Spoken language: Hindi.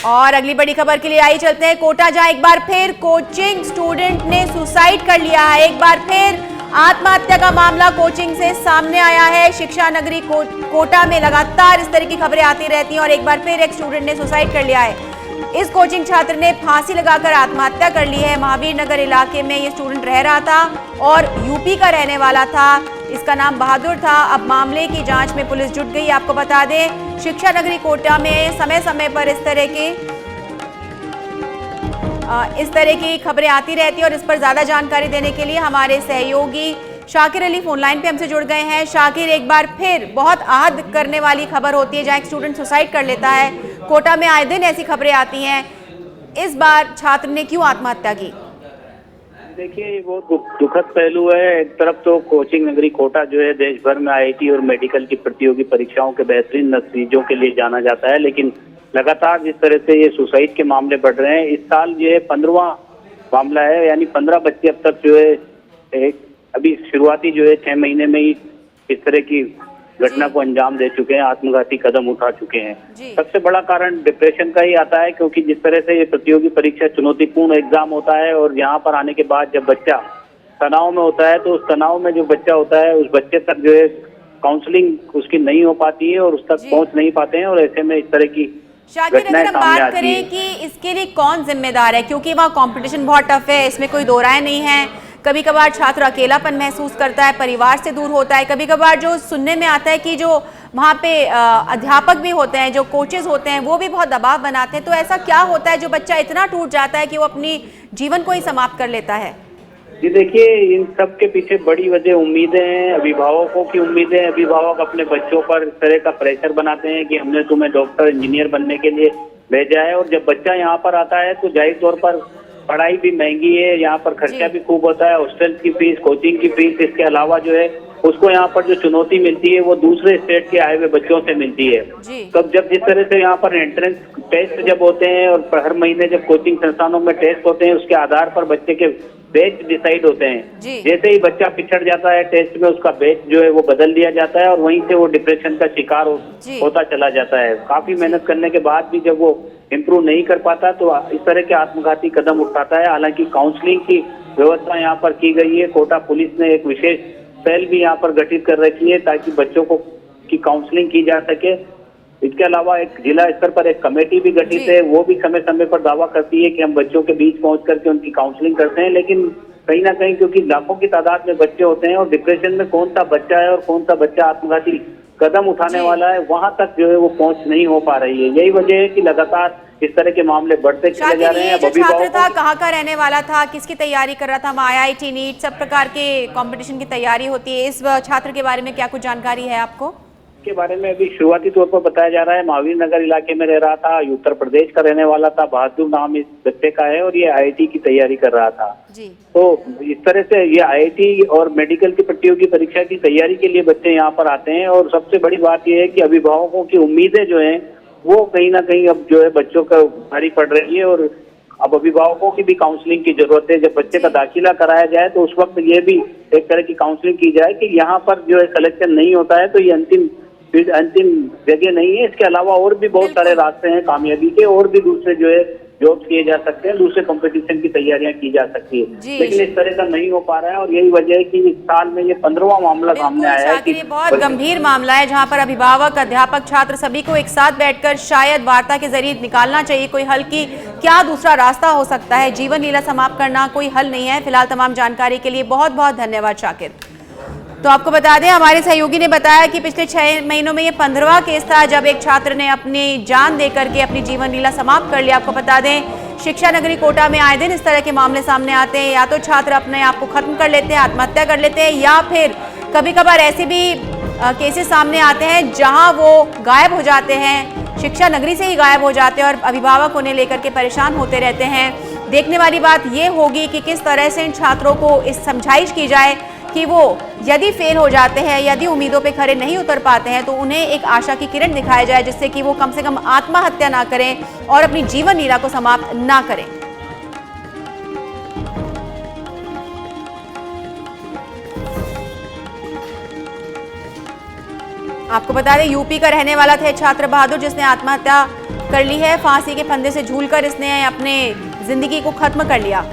और अगली बड़ी खबर के लिए आई चलते हैं कोटा, जहां एक बार फिर कोचिंग स्टूडेंट ने सुसाइड कर लिया है। एक बार फिर आत्महत्या का मामला कोचिंग से सामने आया है। शिक्षा नगरी कोटा में लगातार इस तरह की खबरें आती रहती हैं और एक बार फिर एक स्टूडेंट ने सुसाइड कर लिया है। इस कोचिंग छात्र ने फांसी लगाकर आत्महत्या कर ली है। महावीर नगर इलाके में ये स्टूडेंट रह रहा था और यूपी का रहने वाला था। इसका नाम बहादुर था। अब मामले की जांच में पुलिस जुट गई। आपको बता दें, शिक्षा नगरी कोटा में समय समय पर इस तरह की खबरें आती रहती है और इस पर ज्यादा जानकारी देने के लिए हमारे सहयोगी शाकिर अली फोन लाइन पे हमसे जुड़ गए हैं। शाकिर, एक बार फिर बहुत आहत करने वाली खबर होती है जहां एक स्टूडेंट सुसाइड कर लेता है। कोटा में आए दिन ऐसी खबरें आती हैं। इस बार छात्र ने क्यों आत्महत्या की? देखिए, ये बहुत दुखद पहलू है। एक तरफ तो कोचिंग नगरी कोटा जो है देश भर में आईआईटी और मेडिकल की प्रतियोगी परीक्षाओं के बेहतरीन नतीजों के लिए जाना जाता है, लेकिन लगातार जिस तरह से ये सुसाइड के मामले बढ़ रहे हैं, इस साल ये 15वां मामला है। यानी 15 बच्चे अब तक जो है अभी शुरुआती जो है 6 महीने में ही इस तरह की घटना को अंजाम दे चुके हैं, आत्मघाती कदम उठा चुके हैं। सबसे बड़ा कारण डिप्रेशन का ही आता है, क्योंकि जिस तरह से ये प्रतियोगी परीक्षा चुनौतीपूर्ण एग्जाम होता है और यहाँ पर आने के बाद जब बच्चा तनाव में होता है, तो उस तनाव में जो बच्चा होता है उस बच्चे तक जो है काउंसलिंग उसकी नहीं हो पाती है और उस तक पहुंच नहीं पाते हैं, और ऐसे में इस तरह की शाकिर, अगर हम बात करें कि इसके लिए कौन जिम्मेदार है, क्योंकि वहाँ कंपटीशन बहुत टफ है, इसमें कोई दो राय नहीं है। कभी कभार छात्र अकेलापन महसूस करता है, परिवार से दूर होता है। कभी कभार जो सुनने में आता है कि जो वहाँ पे अध्यापक भी होते हैं, जो कोचेस होते हैं, वो भी बहुत दबाव बनाते हैं। तो ऐसा क्या होता है जो बच्चा इतना टूट जाता है कि वो अपनी जीवन को ही समाप्त कर लेता है? जी देखिए, इन सब के पीछे बड़ी वजह उम्मीदें हैं, अभिभावकों की उम्मीदें। अभिभावक अपने बच्चों पर इस तरह का प्रेशर बनाते हैं कि हमने तुम्हें डॉक्टर इंजीनियर बनने के लिए भेजा है, और जब बच्चा यहाँ पर आता है तो जाहिर तौर पर पढ़ाई भी महंगी है, यहाँ पर खर्चा भी खूब होता है, हॉस्टल की फीस, कोचिंग की फीस। इसके अलावा जो है उसको यहाँ पर जो चुनौती मिलती है वो दूसरे स्टेट के आए हुए बच्चों से मिलती है। तब जब जिस तरह से यहाँ पर एंट्रेंस टेस्ट जब होते हैं और हर महीने जब कोचिंग संस्थानों में टेस्ट होते हैं, उसके आधार पर बच्चे के बैच डिसाइड होते हैं। जैसे ही बच्चा पिछड़ जाता है टेस्ट में, उसका बैच जो है वो बदल दिया जाता है और वहीं से वो डिप्रेशन का शिकार होता चला जाता है। काफी मेहनत करने के बाद भी जब वो इम्प्रूव नहीं कर पाता तो इस तरह के आत्मघाती कदम उठाता है। हालांकि काउंसलिंग की व्यवस्था यहाँ पर की गई है। कोटा पुलिस ने एक विशेष सेल भी यहाँ पर गठित कर रखी है ताकि बच्चों को की काउंसलिंग की जा सके। इसके अलावा एक जिला स्तर पर एक कमेटी भी गठित है, वो भी समय समय पर दावा करती है कि हम बच्चों के बीच पहुंच करके उनकी काउंसलिंग करते हैं। लेकिन कहीं ना कहीं क्योंकि लाखों की तादाद में बच्चे होते हैं और डिप्रेशन में कौन सा बच्चा है और कौन सा बच्चा आत्मघाती कदम उठाने वाला है, वहां तक जो है वो पहुंच नहीं हो पा रही है। यही वजह है कि लगातार इस तरह के मामले बढ़ते चले जा रहे हैं। छात्र था, कहाँ का रहने वाला था, किसकी तैयारी कर रहा था? आईआईटी, नीट, सब प्रकार के कंपटीशन की तैयारी होती है। इस छात्र के बारे में क्या कुछ जानकारी है आपको? के बारे में अभी शुरुआती तौर पर बताया जा रहा है, महावीर नगर इलाके में रह रहा था, उत्तर प्रदेश का रहने वाला था, बहादुर नाम इस बच्चे का है और ये आईआईटी की तैयारी कर रहा था। तो इस तरह से ये आईआईटी और मेडिकल की प्रतियोगी परीक्षा की तैयारी के लिए बच्चे यहाँ पर आते हैं। और सबसे बड़ी बात यह है कि अभिभावकों की उम्मीदें जो है वो कहीं ना कहीं अब जो है बच्चों का भारी पड़ रही है, और अब अभिभावकों की भी काउंसलिंग की जरूरत है। जब बच्चे का दाखिला कराया जाए तो उस वक्त ये भी एक तरह की काउंसलिंग की जाए कि यहाँ पर जो है सिलेक्शन नहीं होता है तो ये अंतिम जगह नहीं है। इसके अलावा और भी बहुत सारे रास्ते हैं कामयाबी के, और भी दूसरे जो है जॉब किए जा सकते हैं, दूसरे कंपटीशन की तैयारियां की जा सकती है, लेकिन इस तरह का नहीं हो पा रहा है। और यही वजह है कि इस साल में ये 15वां मामला सामने आया है कि ये बहुत गंभीर मामला है जहां पर अभिभावक, अध्यापक, छात्र सभी को एक साथ बैठकर शायद वार्ता के जरिए निकालना चाहिए कोई हल की क्या दूसरा रास्ता हो सकता है। जीवन लीला समाप्त करना कोई हल नहीं है। फिलहाल तमाम जानकारी के लिए बहुत बहुत धन्यवाद शाकिर। तो आपको बता दें, हमारे सहयोगी ने बताया कि पिछले 6 महीनों में ये 15वां केस था जब एक छात्र ने अपनी जान देकर के अपनी जीवन लीला समाप्त कर लिया। आपको बता दें, शिक्षा नगरी कोटा में आए दिन इस तरह के मामले सामने आते हैं। या तो छात्र अपने आप को खत्म कर लेते हैं, आत्महत्या कर लेते हैं, या फिर कभी कभार ऐसे भी केसेस सामने आते हैं जहां वो गायब हो जाते हैं, शिक्षा नगरी से ही गायब हो जाते हैं और अभिभावक उन्हें लेकर के परेशान होते रहते हैं। देखने वाली बात ये होगी कि किस तरह से इन छात्रों को इस समझाइश की जाए कि वो यदि फेल हो जाते हैं, यदि उम्मीदों पे खरे नहीं उतर पाते हैं, तो उन्हें एक आशा की किरण दिखाया जाए जिससे कि वो कम से कम आत्महत्या ना करें और अपनी जीवन लीला को समाप्त ना करें। आपको बता दें, यूपी का रहने वाला था छात्र बहादुर, जिसने आत्महत्या कर ली है। फांसी के फंदे से झूलकर इसने अपने जिंदगी को खत्म कर लिया।